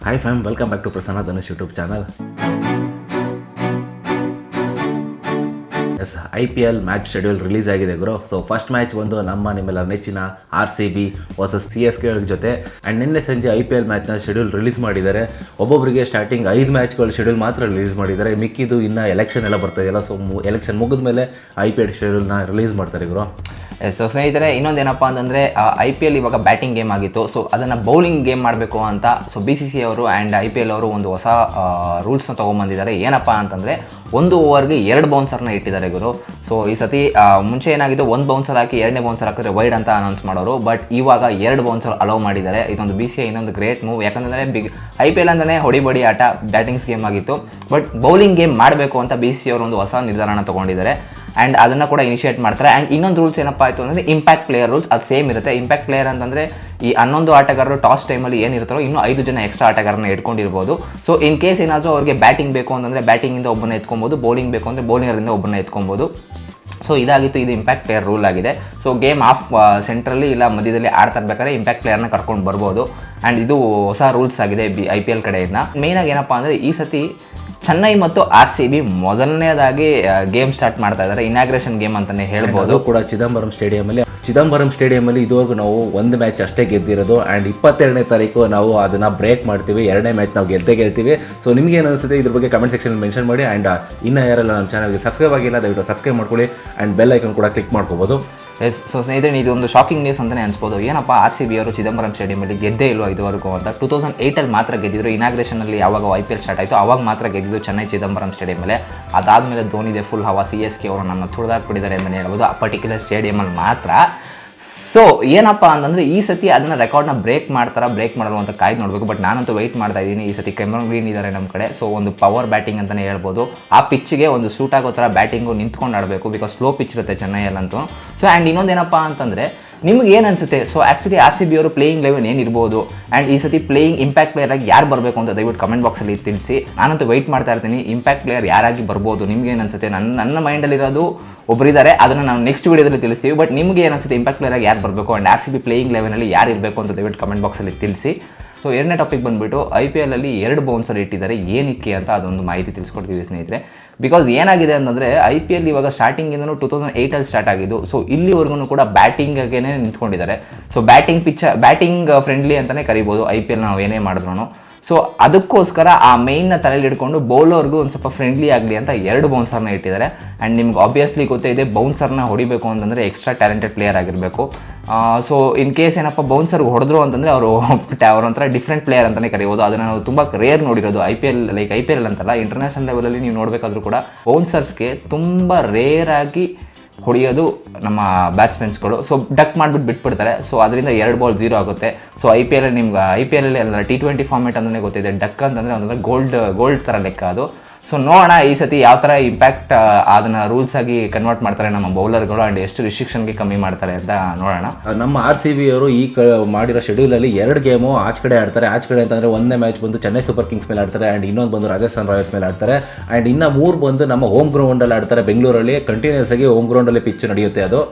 Hi fam, welcome back to Prasanna Dhanush YouTube channel. Yes IPL match schedule release ಆಗಿದೆ ಗುರು. So first match ಬಂದು ನಿಮ್ಮೆಲ್ಲ ನೆಚ್ಚಿನ RCB versus CSK ಜೊತೆ. And ನಿನ್ನೆ ಸಂಜೆ IPL ಮ್ಯಾಚ್ನ ಶೆಡ್ಯೂಲ್ ರಿಲೀಸ್ ಮಾಡಿದ್ದಾರೆ. ಒಬ್ಬೊಬ್ಬರಿಗೆ ಸ್ಟಾರ್ಟಿಂಗ್ 5 ಮ್ಯಾಚ್ಗಳ ಶೆಡ್ಯೂಲ್ ಮಾತ್ರ ರಿಲೀಸ್ ಮಾಡಿದ್ದಾರೆ. ಮಿಕ್ಕಿದು ಇನ್ನು ಎಲೆಕ್ಷನ್ ಎಲ್ಲ ಬರ್ತಾಯಿಲ್ಲ. ಸೊ ಎಲೆಕ್ಷನ್ ಮುಗಿದ ಮೇಲೆ IPL ಶೆಡ್ಯೂಲ್ನ ರಿಲೀಸ್ ಮಾಡ್ತಾರೆ ಗುರು. ಸೊ ಸ್ನೇಹಿತರೆ, ಇನ್ನೊಂದೇನಪ್ಪ ಅಂತಂದರೆ IPL ಇವಾಗ ಬ್ಯಾಟಿಂಗ್ ಗೇಮ್ ಆಗಿತ್ತು. ಸೊ ಅದನ್ನು ಬೌಲಿಂಗ್ ಗೇಮ್ ಮಾಡಬೇಕು ಅಂತ ಸೊ BCCI ಅವರು ಆ್ಯಂಡ್ IPL ಅವರು ಒಂದು ಹೊಸ ರೂಲ್ಸ್ನ ತೊಗೊಂಬಂದಿದ್ದಾರೆ. ಏನಪ್ಪ ಅಂತಂದರೆ 1 ಓವರ್ಗೆ 2 ಬೌನ್ಸರ್ನ ಇಟ್ಟಿದ್ದಾರೆ ಗುರು. ಸೊ ಈ ಸತಿ ಮುಂಚೆ ಏನಾಗಿದ್ದು 1 ಬೌನ್ಸರ್ ಹಾಕಿ 2ನೇ ಬೌನ್ಸರ್ ಹಾಕಿದ್ರೆ ವೈಡ್ ಅಂತ ಅನೌನ್ಸ್ ಮಾಡೋರು. ಬಟ್ ಇವಾಗ 2 ಬೌನ್ಸರ್ ಅಲೌ ಮಾಡಿದ್ದಾರೆ. ಇದೊಂದು BCCI ಇನ್ನೊಂದು ಗ್ರೇಟ್ ಮೂವ್. ಯಾಕಂದರೆ IPL ಅಂತಲೇ ಹೊಡಿಬಡಿ ಆಟ ಬ್ಯಾಟಿಂಗ್ಸ್ ಗೇಮ್ ಆಗಿತ್ತು. ಬಟ್ ಬೌಲಿಂಗ್ ಗೇಮ್ ಮಾಡಬೇಕು ಅಂತ BCCI ಅವರು ಒಂದು ಹೊಸ ನಿರ್ಧಾರನ ತೊಗೊಂಡಿದ್ದಾರೆ. ಆ್ಯಂಡ್ ಅದನ್ನು ಕೂಡ ಇನಿಷಿಯೇಟ್ ಮಾಡ್ತಾರೆ. ಆ್ಯಂಡ್ ಇನ್ನೊಂದು ರೂಲ್ಸ್ ಏನಪ್ಪ ಆಯಿತು ಅಂದರೆ ಇಂಪ್ಯಾಕ್ಟ್ ಪ್ಲೇಯರ್ ರೂಲ್ಸ್. ಅದು ಸೇಮ್ ಇರುತ್ತೆ. ಇಂಪ್ಯಾಕ್ಟ್ ಪ್ಲೇಯರ್ ಅಂತಂದರೆ ಈ 11 ಆಟಗಾರರು ಟಾಸ್ ಟೈಮಲ್ಲಿ ಏನಿರ್ತಾರೋ ಇನ್ನೂ 5 ಜನ ಎಕ್ಸ್ಟ್ರಾ ಆಟಗಾರನ ಇಟ್ಕೊಂಡಿರ್ಬೋದು. ಸೊ ಇನ್ ಕೇಸ್ ಏನಾದರೂ ಅವ್ರಿಗೆ ಬ್ಯಾಟಿಂಗ್ ಬೇಕು ಅಂತಂದರೆ ಬ್ಯಾಟಿಂಗಿಂದ ಒಬ್ಬನ ಎತ್ಕೊಬೋದು, ಬೌಲಿಂಗ್ ಬೇಕು ಅಂದರೆ ಬೌಲಿಂಗರಿಂದ ಒಬ್ಬನ ಎತ್ಕೊಬೋದು. ಸೊ ಇದಾಗಿತ್ತು, ಇದು ಇಂಪ್ಯಾಕ್ಟ್ ಪ್ಲೇಯರ್ ರೂಲ್ ಆಗಿದೆ. ಸೊ ಗೇಮ್ ಆಫ್ ಸೆಂಟ್ರಲ್ಲಿ ಇಲ್ಲ ಮಧ್ಯದಲ್ಲಿ ಆಡ್ತಾ ಇರ್ಬೇಕಾದ್ರೆ ಇಂಪ್ಯಾಕ್ಟ್ ಪ್ಲೇಯರ್ನ ಕರ್ಕೊಂಡು ಬರ್ಬೋದು. ಆ್ಯಂಡ್ ಇದು ಹೊಸ ರೂಲ್ಸ್ ಆಗಿದೆ IPL ಕಡೆಯಿಂದ. ಮೇಯ್ನಾಗಿ ಏನಪ್ಪ ಅಂದರೆ ಈ ಸತಿ ಚೆನ್ನೈ ಮತ್ತು RCB ಮೊದಲನೇದಾಗಿ ಗೇಮ್ ಸ್ಟಾರ್ಟ್ ಮಾಡ್ತಾ ಇದ್ದಾರೆ. ಇನಾಗ್ರೇಷನ್ ಗೇಮ್ ಅಂತಲೇ ಹೇಳ್ಬೋದು. ಕೂಡ ಚಿದಂಬರಂ ಸ್ಟೇಡಿಯಮಲ್ಲಿ ಇದುವರೆಗೂ ನಾವು 1 ಮ್ಯಾಚ್ ಅಷ್ಟೇ ಗೆದ್ದಿರೋದು. ಆ್ಯಂಡ್ 22ನೇ ತಾರೀಕು ನಾವು ಅದನ್ನು ಬ್ರೇಕ್ ಮಾಡ್ತೀವಿ. 2ನೇ ಮ್ಯಾಚ್ ನಾವು ಗೆಲ್ತೀವಿ. ಸೊ ನಿಮಗೆ ಏನು ಅನಿಸುತ್ತೆ ಇದ್ರ ಬಗ್ಗೆ ಕಮೆಂಟ್ ಸೆಕ್ಷನ್ ಮೆನ್ಷನ್ ಮಾಡಿ. ಆ್ಯಂಡ್ ಇನ್ನೂ ಯಾರೆಲ್ಲ ನಮ್ಮ ಚಾನಲ್ಗೆ ಸಬ್ಸ್ಕ್ರೈಬ್ ಆಗಿಲ್ಲ ದಯವಿಟ್ಟು ಸಬ್ಸ್ಕ್ರೈಬ್ ಮಾಡ್ಕೊಳ್ಳಿ. ಆ್ಯಂಡ್ ಬೆಲ್ ಐಕನ್ ಕೂಡ ಕ್ಲಿಕ್ ಮಾಡ್ಕೋಬೋದು. ಸೊ ಸ್ನೇಹಿತರೆ, ಇದೊಂದು ಶಾಕಿಂಗ್ ನ್ಯೂಸ್ ಅಂತಲೇ ಅನ್ಸ್ಬೋದು. ಏನಪ್ಪ RCB ಅವರು ಚಿದಂಬರಂ ಸ್ಟೇಡಿಯಮಲ್ಲಿ ಗೆದ್ದೇ ಇಲ್ವೋ ಇದುವರೆಗೂ ಅಂತ. 2008 ಮಾತ್ರ ಗೆದ್ದಿದ್ರು. ಇನಾಗ್ರೇಷನಲ್ಲಿ ಯಾವಾಗ IPL ಸ್ಟಾರ್ಟ್ ಆಯಿತು ಆವಾಗ ಮಾತ್ರ ಗೆದ್ದಿದ್ದು ಚೆನ್ನೈ ಚಿದಂಬರಂ ಸ್ಟೇಡಿಯಮಲ್ಲಿ. ಅದಾದಮೇಲೆ ಧೋನಿದೆ ಫುಲ್ ಹವಾ. CSK ಅವರು ನನ್ನ ತುಳಿದಾಕ್ಬಿಟ್ಟಿದ್ದಾರೆ ಅಂತಲೇ ಹೇಳ್ಬೋದು ಆ ಪರ್ಟಿಕ್ಯುಲರ್ ಸ್ಟೇಡಿಯಮಲ್ಲಿ ಮಾತ್ರ. ಸೊ ಏನಪ್ಪ ಅಂತಂದರೆ ಈ ಸತಿ ಅದನ್ನು ರೆಕಾರ್ಡ್ನ ಬ್ರೇಕ್ ಮಾಡಲ್ಲ ಅಂತ ಕಾಯ್ದು ನೋಡಬೇಕು. ಬಟ್ ನಾನಂತೂ ವೆಯ್ಟ್ ಮಾಡ್ತಾ ಇದ್ದೀನಿ. ಈ ಸತಿ ಕ್ಯಾಮರನ್ ಗ್ರೀನ್ ಇದ್ದಾರೆ ನಮ್ಮ ಕಡೆ. ಸೊ ಒಂದು ಪವರ್ ಬ್ಯಾಟಿಂಗ್ ಅಂತಲೇ ಹೇಳ್ಬೋದು. ಆ ಪಿಚ್ಗೆ ಒಂದು ಸೂಟ್ ಆಗೋ ಥರ ಬ್ಯಾಟಿಂಗು ನಿಂತ್ಕೊಂಡು ಆಡಬೇಕು. ಬಿಕಾಸ್ ಸ್ಲೋ ಪಿಚ್ ಇರುತ್ತೆ ಚೆನ್ನೈಯಲ್ಲಂತೂ. ಸೊ ಆ್ಯಂಡ್ ಇನ್ನೊಂದೇನಪ್ಪ ಅಂತಂದರೆ ನಿಮ್ಗೆ ಏನು ಅನಿಸುತ್ತೆ? ಸೊ ಆ್ಯಕ್ಚುಲಿ RCB ಅವರು ಪ್ಲೇಯಿಂಗ್ 11 ಏನಿರ್ಬೋದು ಆ್ಯಂಡ್ ಈ ಸತಿ ಪ್ಲೇಯಿಂಗ್ ಇಂಪ್ಯಾಕ್ಟ್ ಪ್ಲೇಯರ್ ಆಗಿ ಯಾರು ಬರಬೇಕು ಅಂತ ದಯವಿಟ್ಟು ಕಮೆಂಟ್ ಬಾಕ್ಸಲ್ಲಿ ತಿಳಿಸಿ. ನಾನಂತೂ ವೆಯ್ಟ್ ಮಾಡ್ತಾ ಇರ್ತೀನಿ ಇಂಪ್ಯಾಕ್ಟ್ ಪ್ಲೇಯರ್ ಯಾರಾಗಿ ಬರ್ಬೋದು. ನಿಮ್ಗೆ ಏನು ಅನಿಸುತ್ತೆ? ನನ್ನ ಮೈಂಡಲ್ಲಿರೋದು ಒಬ್ಬರಿದ್ದಾರೆ, ಅದನ್ನು ನಾವು ನೆಕ್ಸ್ಟ್ ವೀಡಿಯೋದಲ್ಲಿ ತಿಳಿಸ್ತೀವಿ. ಬಟ್ ನಿಮಗೆ ಏನು ಅನಿಸುತ್ತೆ ಇಂಪ್ಯಾಕ್ಟ್ ಪ್ಲೇಯರ್ ಆಗಿ ಯಾರು ಬರಬೇಕು ಆ್ಯಂಡ್ RCB ಪ್ಲೇಯಿಂಗ್ 11 ಯಾರು ಇರಬೇಕು ಅಂತ ದಯವಿಟ್ಟು ಕಮೆಂಟ್ ಬಾಕ್ಸಲ್ಲಿ ತಿಳಿಸಿ. ಸೊ ಎರಡನೇ ಟಾಪಿಕ್ ಬಂದುಬಿಟ್ಟು IPL ಅಲ್ಲಿ 2 ಬೌನ್ಸರ್ ಇಟ್ಟಿದ್ದಾರೆ. ಏನಕ್ಕೆ ಅಂತ ಅದೊಂದು ಮಾಹಿತಿ ತಿಳಿಸ್ಕೊಡ್ತೀವಿ ಸ್ನೇಹಿತರೆ. ಬಿಕಾಸ್ ಏನಾಗಿದೆ ಅಂತಂದರೆ IPL ಇವಾಗ ಸ್ಟಾರ್ಟಿಂಗಿಂದನೂ 2008 ಸ್ಟಾರ್ಟ್ ಆಗಿದ್ದು. ಸೊ ಇಲ್ಲಿವರೆಗೂ ಕೂಡ ಬ್ಯಾಟಿಂಗ್ಗೆ ನಿಂತ್ಕೊಂಡಿದ್ದಾರೆ. ಸೊ ಬ್ಯಾಟಿಂಗ್ ಫ್ರೆಂಡ್ಲಿ ಅಂತಲೇ ಕರಿಬೋದು IPL ನಾವು ಏನೇ ಮಾಡಿದ್ರು. ಸೊ ಅದಕ್ಕೋಸ್ಕರ ಆ ಮೇಯ್ನ ತಲೆಯಲ್ಲಿ ಹಿಡ್ಕೊಂಡು ಬೌಲರ್ಗೂ ಒಂದು ಸ್ವಲ್ಪ ಫ್ರೆಂಡ್ಲಿ ಆಗಲಿ ಅಂತ 2 ಬೌನ್ಸರ್ನ ಇಟ್ಟಿದ್ದಾರೆ. ಆ್ಯಂಡ್ ನಿಮ್ಗೆ ಆಬ್ವಿಯಸ್ಲಿ ಗೊತ್ತೇ ಇದೆ, ಬೌನ್ಸರ್ನ ಹೊಡಿಬೇಕು ಅಂತಂದರೆ ಎಕ್ಸ್ಟ್ರಾ ಟ್ಯಾಲೆಂಟೆಡ್ ಪ್ಲೇಯರ್ ಆಗಿರಬೇಕು. ಸೊ ಇನ್ ಕೇಸ್ ಏನಪ್ಪ ಬೌನ್ಸರ್ಗೆ ಹೊಡೆದ್ರು ಅಂತಂದರೆ ಅವರೊಂಥರ ಡಿಫ್ರೆಂಟ್ ಪ್ಲೇಯರ್ ಅಂತಲೇ ಕರಿಬೋದು. ಅದನ್ನು ನಾವು ತುಂಬ ರೇರ್ ನೋಡಿರೋದು IPL ಅಂತಲ್ಲ, ಇಂಟರ್ನ್ಯಾಷನಲ್ ಲೆವೆಲಲ್ಲಿ ನೀವು ನೋಡಬೇಕಾದ್ರೂ ಕೂಡ ಬೌನ್ಸರ್ಸ್ಗೆ ತುಂಬ ರೇರಾಗಿ ಹೊಡೆಯೋದು ನಮ್ಮ ಬ್ಯಾಟ್ಸ್ಮನ್ಸ್ಗಳು. ಸೊ ಡಕ್ ಮಾಡಿಬಿಟ್ಟು ಬಿಟ್ಬಿಡ್ತಾರೆ. ಸೊ ಅದರಿಂದ 2 ಬಾಲ್ 0 ಆಗುತ್ತೆ. ಸೊ IPL ನಿಮ್ಗೆ IPL ಅಂದರೆ T20 ಫಾರ್ಮೆಟ್ ಅಂತಲೇ ಗೊತ್ತಿದೆ. ಡಕ್ ಅಂತಂದರೆ ಒಂಥರ ಗೋಲ್ಡ್ ಥರ ಲೆಕ್ಕ ಅದು. ಸೊ ನೋಡೋಣ ಈ ಸತಿ ಯಾವ ಥರ ಇಂಪ್ಯಾಕ್ಟ್ ಅದನ್ನು ರೂಲ್ಸ್ ಆಗಿ ಕನ್ವರ್ಟ್ ಮಾಡ್ತಾರೆ ನಮ್ಮ ಬೌಲರ್ಗಳು ಆ್ಯಂಡ್ ಎಷ್ಟು ರಿಸ್ಟ್ರಿಕ್ಷನ್ಗೆ ಕಮ್ಮಿ ಮಾಡ್ತಾರೆ ಅಂತ ನೋಡೋಣ. ನಮ್ಮ RCB ಅವರು ಮಾಡಿರೋ ಶೆಡ್ಯೂಲಲ್ಲಿ 2 ಗೇಮು ಆಚೆ ಕಡೆ ಆಡ್ತಾರೆ. ಆಚೆ ಕಡೆ ಅಂತಂದರೆ 1ನೇ ಮ್ಯಾಚ್ ಬಂದು ಚೆನ್ನೈ ಸೂಪರ್ ಕಿಂಗ್ಸ್ ಮೇಲೆ ಆಡ್ತಾರೆ. ಆ್ಯಂಡ್ ಇನ್ನೊಂದು ಬಂದು ರಾಜಸ್ಥಾನ್ ರಾಯಲ್ಸ್ ಮೇಲೆ ಆಡ್ತಾರೆ. ಆ್ಯಂಡ್ ಇನ್ನು 3 ಬಂದು ನಮ್ಮ ಹೋಮ್ ಗ್ರೌಂಡಲ್ಲಿ ಆಡ್ತಾರೆ. ಬೆಂಗಳೂರಲ್ಲಿ ಕಂಟಿನ್ಯೂಸ್ ಆಗಿ ಹೋಮ್ ಗ್ರೌಂಡಲ್ಲಿ ಪಿಚ್ ನಡೆಯುತ್ತೆ ಅದು.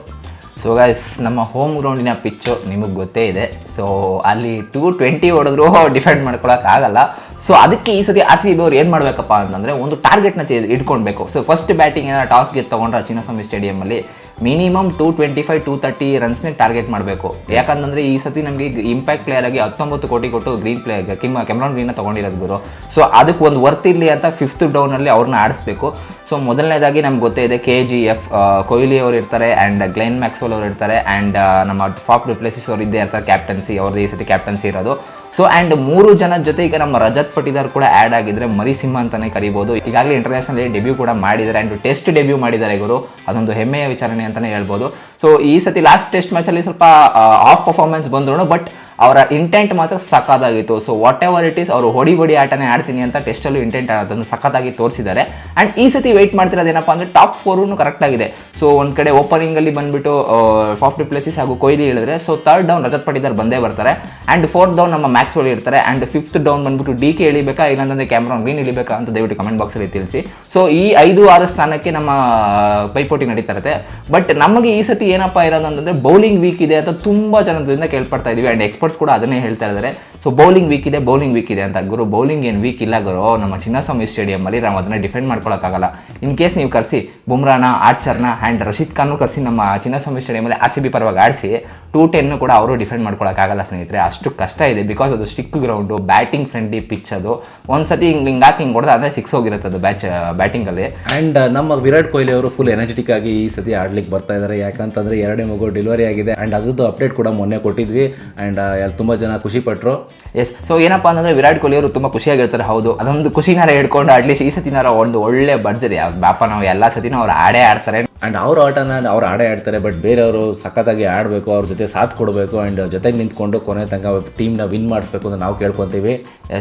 ಸೊ ಗೈಸ್, ನಮ್ಮ ಹೋಮ್ ಗ್ರೌಂಡಿನ ಪಿಚ್ಚು ನಿಮಗೆ ಗೊತ್ತೇ ಇದೆ. ಸೊ ಅಲ್ಲಿ 220 ಹೊಡೆದ್ರೂ ಡಿಫೆಂಡ್ ಮಾಡ್ಕೊಳಕ್ಕಾಗಲ್ಲ. ಸೊ ಅದಕ್ಕೆ ಈ ಸತಿ RCB ಅವ್ರು ಏನು ಮಾಡಬೇಕಪ್ಪ ಅಂತಂದರೆ ಒಂದು ಟಾರ್ಗೆಟ್ನ ಇಟ್ಕೊಳ್ಬೇಕು. ಸೊ ಫಸ್ಟ್ ಬ್ಯಾಟಿಂಗ್ ಏನಾದ್ರು ಟಾಸ್ ತೊಗೊಂಡ್ರೆ ಚಿನ್ನಸ್ವಾಮಿ ಸ್ಟೇಡಿಯಮಲ್ಲಿ ಮಿನಿಮಮ್ 225-230 ರನ್ಸ್ನೇ ಟಾರ್ಗೆಟ್ ಮಾಡಬೇಕು. ಯಾಕಂತಂದರೆ ಈ ಸತಿ ನಮಗೆ ಇಂಪ್ಯಾಕ್ಟ್ ಪ್ಲೇಯರ್ ಆಗಿ 19 ಕೋಟಿ ಕೊಟ್ಟು ಕ್ಯಾಮರನ್ ಗ್ರೀನ್ನ ತೊಗೊಂಡಿರೋದು ಗುರು. ಸೊ ಅದಕ್ಕೆ ಒಂದು ವರ್ತ್ ಇರಲಿ ಅಂತ 5th ಡೌನಲ್ಲಿ ಅವ್ರನ್ನ ಆಡಿಸ್ಬೇಕು. ಸೊ ಮೊದಲನೇದಾಗಿ ನಮ್ಗೆ ಗೊತ್ತೇ ಇದೆ KGF ಕೊಹ್ಲಿ ಅವರು ಇರ್ತಾರೆ ಆ್ಯಂಡ್ ಗ್ಲೆನ್ ಮ್ಯಾಕ್ಸ್ವೆಲ್ ಅವರು ಇರ್ತಾರೆ. ಆ್ಯಂಡ್ ನಮ್ಮ ಫಾಫ್ ಡು ಪ್ಲೆಸಿಸ್ ಅವರು ಇದ್ದೇ ಇರ್ತಾರೆ. ಕ್ಯಾಪ್ಟನ್ಸಿ ಅವ್ರದ್ದು ಈ ಸತಿ ಕ್ಯಾಪ್ಟನ್ಸಿ ಇರೋದು. ಸೊ ಆ್ಯಂಡ್ 3 ಜನದ ಜೊತೆ ಈಗ ನಮ್ಮ ರಜತ್ ಪಟಿದಾರ್ ಕೂಡ ಆ್ಯಡ್ ಆಗಿದ್ರೆ ಮರಿಸಿಂಹ ಅಂತಲೇ ಕರಿಬೋದು. ಈಗಾಗಲೇ ಇಂಟರ್ನ್ಯಾಷನಲ್ ಡೆಬ್ಯೂ ಕೂಡ ಮಾಡಿದ್ದಾರೆ ಆ್ಯಂಡ್ ಟೆಸ್ಟ್ ಡೆಬ್ಯೂ ಮಾಡಿದ್ದಾರೆ ಗುರು. ಅದೊಂದು ಹೆಮ್ಮೆಯ ವಿಚಾರಣೆ ಅಂತಲೇ ಹೇಳ್ಬೋದು. ಸೊ ಈ ಸತಿ ಲಾಸ್ಟ್ ಟೆಸ್ಟ್ ಮ್ಯಾಚಲ್ಲಿ ಸ್ವಲ್ಪ ಆಫ್ ಪರ್ಫಾರ್ಮೆನ್ಸ್ ಬಂದ್ರು. ಬಟ್ ಅವರ ಇಂಟೆಂಟ್ ಮಾತ್ರ ಸಖತ್ತಾಗಿತ್ತು. So whatever it is ಅವರು ಹೊಡಿ ಆಟನೇ ಆಡ್ತೀನಿ ಅಂತ ಟೆಸ್ಟಲ್ಲೂ ಇಂಟೆಂಟ್ ಅದನ್ನು ಸಖತ್ತಾಗಿ ತೋರಿಸಿದ್ದಾರೆ. ಆ್ಯಂಡ್ ಈ ಸತಿ ವೆಯ್ಟ್ ಮಾಡ್ತಿರೋದೇನಪ್ಪ ಅಂದರೆ ಟಾಪ್ 4 ಕರೆಕ್ಟ್ ಆಗಿದೆ. ಸೊ ಒಂದು ಕಡೆ ಓಪನಿಂಗಲ್ಲಿ ಬಂದುಬಿಟ್ಟು ಫಾಫ್ ಡು ಪ್ಲೆಸಿಸ್ ಹಾಗೂ ಕೊಹ್ಲಿ ಹೇಳಿದ್ರೆ. So 3rd down Rajat Patidar ಬಂದೇ ಬರ್ತಾರೆ. ಆ್ಯಂಡ್ 4th ಡೌನ್ ನಮ್ಮ ಮ್ಯಾಕ್ಸ್ವೆಲ್ ಇರ್ತಾರೆ. ಆ್ಯಂಡ್ 5th ಡೌನ್ ಬಂದುಬಿಟ್ಟು DK ಇಳಿಬೇಕಾ ಇಲ್ಲಾಂತಂದರೆ ಕ್ಯಾಮರನ್ ಗ್ರೀನ್ ಇಳಿಬೇಕಾ ಅಂತ ದಯವಿಟ್ಟು ಕಮೆಂಟ್ ಬಾಕ್ಸಲ್ಲಿ ತಿಳಿಸಿ. ಸೊ ಈ 5-6 ಸ್ಥಾನಕ್ಕೆ ನಮ್ಮ ಪೈಪೋಟಿ ನಡೀತಾ ಇರುತ್ತೆ. ಬಟ್ ನಮಗೆ ಈ ಸತಿ ಏನಪ್ಪ ಇರೋದು ಅಂತಂದರೆ ಬೌಲಿಂಗ್ ವೀಕ್ ಇದೆ ಅಂತ ತುಂಬ ಜನದಿಂದ ಕೇಳ್ಪಡ್ತಾ ಇದೀವಿ. ಆ್ಯಂಡ್ ಎಕ್ಸ್ಪರ್ಟ್ಸ್ ಕೂಡ ಅದನ್ನೇ ಹೇಳ್ತಾ ಇದ್ದಾರೆ. ಸೊ ಬೌಲಿಂಗ್ ವೀಕ್ ಇದೆ ಅಂತ. ಗುರು ಬೌಲಿಂಗ್ ಏನು ವೀಕ್ ಇಲ್ಲ ಗುರು, ನಮ್ಮ ಚಿನ್ನಸ್ವಾಮಿ ಸ್ಟೇಡಿಯಮಲ್ಲಿ ನಾವು ಅದನ್ನ ಡಿಫೆಂಡ್ ಮಾಡ್ಕೊಳಕ್ಕಾಗಲ್ಲ. ಇನ್ ಕೇಸ್ ನೀವು ಕರೆಸಿ ಬುಮ್ರಾನ, ಆರ್ಚರ್ನ ಆ್ಯಂಡ್ ರಶೀದ್ ಖಾನ್ ಕರೆಸಿ ನಮ್ಮ ಚಿನ್ನಸ್ವಾಮಿ ಸ್ಟೇಡಿಯಮಲ್ಲಿ RCB ಪರವಾಗಿ ಆಡಿಸಿ 210 ಕೂಡ ಅವರು ಡಿಫೆಂಡ್ ಮಾಡ್ಕೊಳಕ್ಕಾಗಲ್ಲ ಸ್ನೇಹಿತರೆ. ಅಷ್ಟು ಕಷ್ಟ ಇದೆ. ಬಿಕಾಸ್ ಅದು stick ground, batting friendly pitch. ಅದು ಒಂದ್ಸತಿ ಹಿಂಗೆ ಹೊಡೆದ ಅಂದರೆ 6 ಹೋಗಿರುತ್ತೆ ಅದು ಬ್ಯಾಟಿಂಗಲ್ಲಿ. ಆ್ಯಂಡ್ ನಮ್ಮ ವಿರಾಟ್ ಕೊಹ್ಲಿ ಅವರು ಫುಲ್ ಎನರ್ಜೆಟಿಕ್ ಆಗಿ ಈ ಸತಿ ಆಡ್ಲಿಕ್ಕೆ ಬರ್ತಾ ಇದ್ದಾರೆ. ಯಾಕಂತಂದ್ರೆ 2ನೇ ಮಗು ಡೆಲಿವರಿ ಆಗಿದೆ ಆ್ಯಂಡ್ ಅದ್ರದ್ದು ಅಪ್ಡೇಟ್ ಕೂಡ ಮೊನ್ನೆ ಕೊಟ್ಟಿದ್ವಿ. ಆ್ಯಂಡ್ ತುಂಬ ಜನ ಖುಷಿ ಪಟ್ಟರು. ಎಸ್. ಸೊ ಏನಪ್ಪ ಅಂತಂದರೆ ವಿರಾಟ್ ಕೊಹ್ಲಿ ಅವರು ತುಂಬ ಖುಷಿಯಾಗಿರ್ತಾರೆ. ಹೌದು, ಅದೊಂದು ಖುಷಿನಾರ ಹಿಡ್ಕೊಂಡು ಅಟ್ಲೀಸ್ಟ್ ಈ ಸತಿನಾರ ಒಂದು ಒಳ್ಳೆ ಭರ್ಜರಿ ಬಾಪ ನಾವು ಎಲ್ಲ ಸತಿನೂ ಅವ್ರು ಆಡ್ತಾರೆ. ಆ್ಯಂಡ್ ಅವ್ರ ಆಟನ ಅವ್ರು ಆಡ್ತಾರೆ. ಬಟ್ ಬೇರೆಯವರು ಸಖತ್ತಾಗಿ ಆಡಬೇಕು, ಅವ್ರ ಜೊತೆ ಸಾಥ್ ಕೊಡಬೇಕು ಆ್ಯಂಡ್ ಜೊತೆಗೆ ನಿಂತ್ಕೊಂಡು ಕೊನೆ ತನಕ ಟೀಮ್ನ ವಿನ್ ಮಾಡಿಸ್ಬೇಕು ಅಂತ ನಾವು ಕೇಳ್ಕೊತೀವಿ.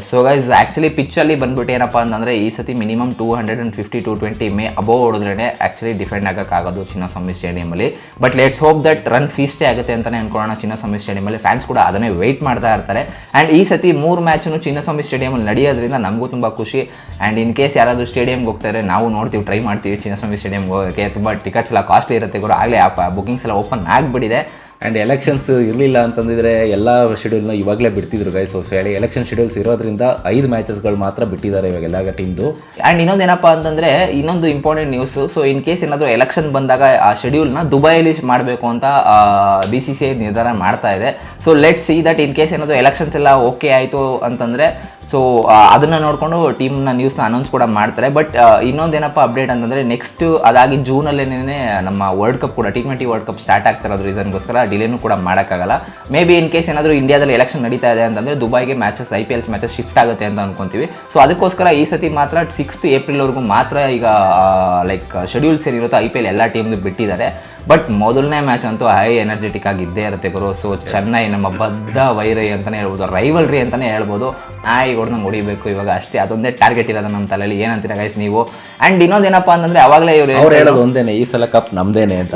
ಸೊ ಗೈಸ್, ಆ್ಯಕ್ಚುಲಿ ಪಿಚ್ಚಲ್ಲಿ ಬಂದ್ಬಿಟ್ಟು ಏನಪ್ಪ ಅಂತಂದರೆ ಈ ಸತಿ ಮಿನಿಮಮ್ 250-220 ಅಬೋವ್ ಹೊಡೆದ್ರೇ ಆ್ಯಕ್ಚುಲಿ ಡಿಫೆಂಡ್ ಆಗೋಕ್ಕಾಗೋದು ಚಿನ್ನಸ್ವಾಮಿ ಸ್ಟೇಡಿಯಮಲ್ಲಿ. But let's hope that run ಫೀಸ್ಟೇ ಆಗುತ್ತೆ ಅಂತಲೇ ಅನ್ಕೊಳ್ಳೋಣ ಚಿನ್ನಸ್ವಾಮಿ ಸ್ಟೇಡಿಯಮಲ್ಲಿ. ಫ್ಯಾನ್ಸ್ ಕೂಡ ಅದನ್ನೇ ವೆಯ್ಟ್ ಮಾಡ್ತಾ ಇರ್ತಾರೆ. ಆ್ಯಂಡ್ ಈ ಸತಿ 3 ಮ್ಯಾಚನ್ನು ಚಿನ್ನಸ್ವಾಮಿ ಸ್ಟೇಡಿಯಮಲ್ಲಿ ನಡೆಯೋದ್ರಿಂದ ನಮಗೂ ತುಂಬ ಖುಷಿ. ಆ್ಯಂಡ್ ಇನ್ ಕೇಸ್ ಯಾರಾದರೂ ಸ್ಟೇಡಿಯಮ್ಗೆ ಹೋಗ್ತಾರೆ, ನಾವು ನೋಡ್ತೀವಿ, ಟ್ರೈ ಮಾಡ್ತೀವಿ ಚಿನ್ನಸ್ವಾಮಿ ಸ್ಟೇಡಿಯಮ್ಗೆ ಹೋಗೋಕ್ಕೆ. ತುಂಬ ಟಿಕೆಟ್ಸ್ ಎಲ್ಲ ಕಾಸ್ಟ್ಲಿ ಇರುತ್ತೆ ಗುರು. ಆಗಲೇ ಬುಕಿಂಗ್ಸ್ ಎಲ್ಲ ಓಪನ್ ಆಗಿಬಿಟ್ಟಿದೆ. ಆ್ಯಂಡ್ ಎಲೆಕ್ಷನ್ಸ್ ಇರಲಿಲ್ಲ ಅಂತಂದಿದ್ರೆ ಎಲ್ಲ ಶೆಡ್ಯೂಲ್ನ ಇವಾಗಲೇ ಬಿಡ್ತಿದ್ರು ಗೈಸ್. ಸೊ ಎಲೆಕ್ಷನ್ ಶೆಡ್ಯೂಲ್ಸ್ ಇರೋದ್ರಿಂದ 5 ಮ್ಯಾಚಸ್ಗಳು ಮಾತ್ರ ಬಿಟ್ಟಿದ್ದಾರೆ ಇವಾಗ ಎಲ್ಲ ಟೀಮ್ದು. ಆ್ಯಂಡ್ ಇನ್ನೊಂದೇನಪ್ಪ ಅಂತಂದರೆ ಇನ್ನೊಂದು important news. So in case ಏನಾದರೂ ಎಲೆಕ್ಷನ್ ಬಂದಾಗ ಆ ಶೆಡ್ಯೂಲ್ನ ದುಬೈಲಿ ಮಾಡಬೇಕು ಅಂತ BCCI ನಿರ್ಧಾರ ಮಾಡ್ತಾ ಇದೆ. So let see that in case ಏನಾದರೂ ಎಲೆಕ್ಷನ್ಸ್ ಎಲ್ಲ ಓಕೆ ಆಯಿತು ಅಂತಂದರೆ ಸೊ ಅದನ್ನು ನೋಡಿಕೊಂಡು ಟೀಮ್ನ ನ್ಯೂಸ್ನ ಅನೌನ್ಸ್ ಕೂಡ ಮಾಡ್ತಾರೆ. ಬಟ್ ಇನ್ನೊಂದೇನಪ್ಪ ಅಪ್ಡೇಟ್ ಅಂತಂದರೆ ನೆಕ್ಸ್ಟ್ ಅದಾಗಿ ಜೂನಲ್ಲೇನೇ ನಮ್ಮ ವರ್ಲ್ಡ್ ಕಪ್ ಕೂಡ T20 ವರ್ಲ್ಡ್ ಕಪ್ ಸ್ಟಾರ್ಟ್ ಆಗ್ತಿರೋದು ರೀಸನ್ಗೋಸ್ಕರ ಡಿಲೇನೂ ಕೂಡ ಮಾಡೋಕ್ಕಾಗಲ್ಲ. ಮೇ ಬಿ ಇನ್ ಕೇಸ್ ಏನಾದರೂ ಇಂಡಿಯಾದಲ್ಲಿ ಎಲೆಕ್ಷನ್ ನಡೀತಾ ಇದೆ ಅಂತಂದರೆ ದುಬೈಗೆ IPL ಮ್ಯಾಚಸ್ ಶಿಫ್ಟ್ ಆಗುತ್ತೆ ಅಂತ ಅನ್ಕೊಂತೀವಿ. ಸೊ ಅದಕ್ಕೋಸ್ಕರ ಈ ಸತಿ ಮಾತ್ರ 6th ಏಪ್ರಿಲ್ವರೆಗೂ ಮಾತ್ರ ಈಗ ಲೈಕ್ ಶೆಡ್ಯೂಲ್ಸ್ ಏನಿರುತ್ತೋ IPL ಎಲ್ಲ ಟೀಮ್ದು ಬಿಟ್ಟಿದ್ದಾರೆ. ಬಟ್ ಮೊದಲನೇ ಮ್ಯಾಚ್ ಅಂತೂ ಹೈ ಎನರ್ಜೆಟಿಕ್ ಆಗಿ ಇದ್ದೇ ಇರುತ್ತೆ ಗುರು. ಸೊ ಚೆನ್ನೈ ನಮ್ಮ ಬದ್ಧ ವೈರಿ ಅಂತಲೇ ಹೇಳ್ಬೋದು, ರೈವಲ್ರಿ ಅಂತಲೇ ಹೇಳ್ಬೋದು. ಹೊಡೆದಂಗೆ ಹೊಡಿಬೇಕು ಇವಾಗ ಅಷ್ಟೇ, ಅದೊಂದೇ ಟಾರ್ಗೆಟ್ ಇರೋದು ನಮ್ಮ ತಲೆಯಲ್ಲಿ. ಏನಂತೀರಾ ಗೈಸ್ ನೀವು? ಆ್ಯಂಡ್ ಇನ್ನೊಂದೇನಪ್ಪ ಅಂತಂದರೆ ಅವಾಗಲೇ ಇವರು ಹೇಳೋದು ಒಂದೇನೆ, ಈ ಸಲ ಕಪ್ ನಮ್ದೇನೆ ಅಂತ.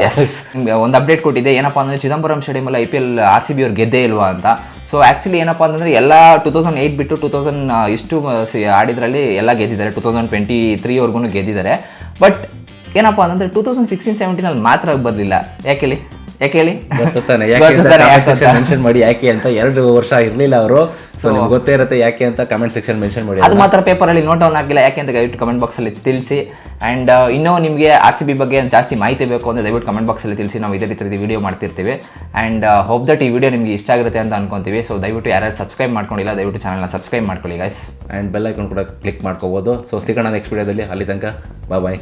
ಒಂದು ಅಪ್ಡೇಟ್ ಕೊಟ್ಟಿದೆ. ಏನಪ್ಪ ಅಂದರೆ ಚಿದಂಬರಂ ಸ್ಟೇಡಿಯಮಲ್ಲಿ IPL RCB ಅವ್ರು ಗೆದ್ದೇ ಇಲ್ವಾ ಅಂತ. ಸೊ ಆ್ಯಕ್ಚುಲಿ ಏನಪ್ಪ ಅಂತಂದರೆ ಎಲ್ಲ 2008 ಬಿಟ್ಟು 2000 ಇಷ್ಟು ಆಡಿದ್ರಲ್ಲಿ ಎಲ್ಲ ಗೆದ್ದಿದ್ದಾರೆ. 2023ವರೆಗೂ ಗೆದ್ದಿದ್ದಾರೆ. ಬಟ್ ಏನಪ್ಪ ಅಂತಂದರೆ 2016-17 ಮಾತ್ರ ಬರಲಿಲ್ಲ. ಯಾಕೆ ಹೇಳಿ? ಮೆನ್ಷನ್ ಮಾಡಿ ಯಾಕೆ ಅಂತ. 2 ವರ್ಷ ಇರಲಿಲ್ಲ ಅವರು. ಸೊ ನಿಮ್ಗೆ ಗೊತ್ತೇ ಇರುತ್ತೆ ಯಾಕೆ ಅಂತ. ಕಮೆಂಟ್ ಸೆಕ್ಷನ್ ಮೆನ್ಷನ್ ಮಾಡಿ. ಅದು ಮಾತ್ರ ಪೇಪರಲ್ಲಿ ನೋಟ್ ಡೌನ್ ಆಗಿಲ್ಲ ಯಾಕೆ ಅಂತ ದಯವಿಟ್ಟು ಕಮೆಂಟ್ ಬಾಕ್ಸಲ್ಲಿ ತಿಳಿಸಿ. ಆ್ಯಂಡ್ ಇನ್ನೂ ನಿಮಗೆ RCB ಬಗ್ಗೆ ಜಾಸ್ತಿ ಮಾಹಿತಿ ಬೇಕು ಅಂದರೆ ದಯವಿಟ್ಟು ಕಮೆಂಟ್ ಬಾಕ್ಸಲ್ಲಿ ತಿಳಿಸಿ. ನಾವು ಇದೇ ರೀತಿ ವಿಡಿಯೋ ಮಾಡ್ತಿರ್ತೀವಿ. ಆ್ಯಂಡ್ ಹೋಪ್ ದಟ್ ಈ ವಿಡಿಯೋ ನಿಮಗೆ ಇಷ್ಟ ಆಗಿರುತ್ತೆ ಅಂತ ಅನ್ಕೊಂತೀವಿ. ಸೊ ದಯವಿಟ್ಟು ಯಾರ್ಯಾರು ಸಬ್ಸ್ಕ್ರೈಬ್ ಮಾಡ್ಕೊಂಡಿಲ್ಲ ದಯವಿಟ್ಟು ಚಾನಲ್ನ ಸಬ್ಸ್ಕ್ರೈಬ್ ಮಾಡ್ಕೊಳ್ಳಿ ಗೈಸ್. ಆ್ಯಂಡ್ ಬೆಲ್ ಐಕಾನ್ ಕೂಡ ಕ್ಲಿಕ್ ಮಾಡ್ಕೋಬೋದು. ಸೊ ಸಿಗೋಣ ನೆಕ್ಸ್ಟ್ ವಿಡಿಯೋದಲ್ಲಿ. ಅಲ್ಲಿ ತನಕ ಬಾಯ್.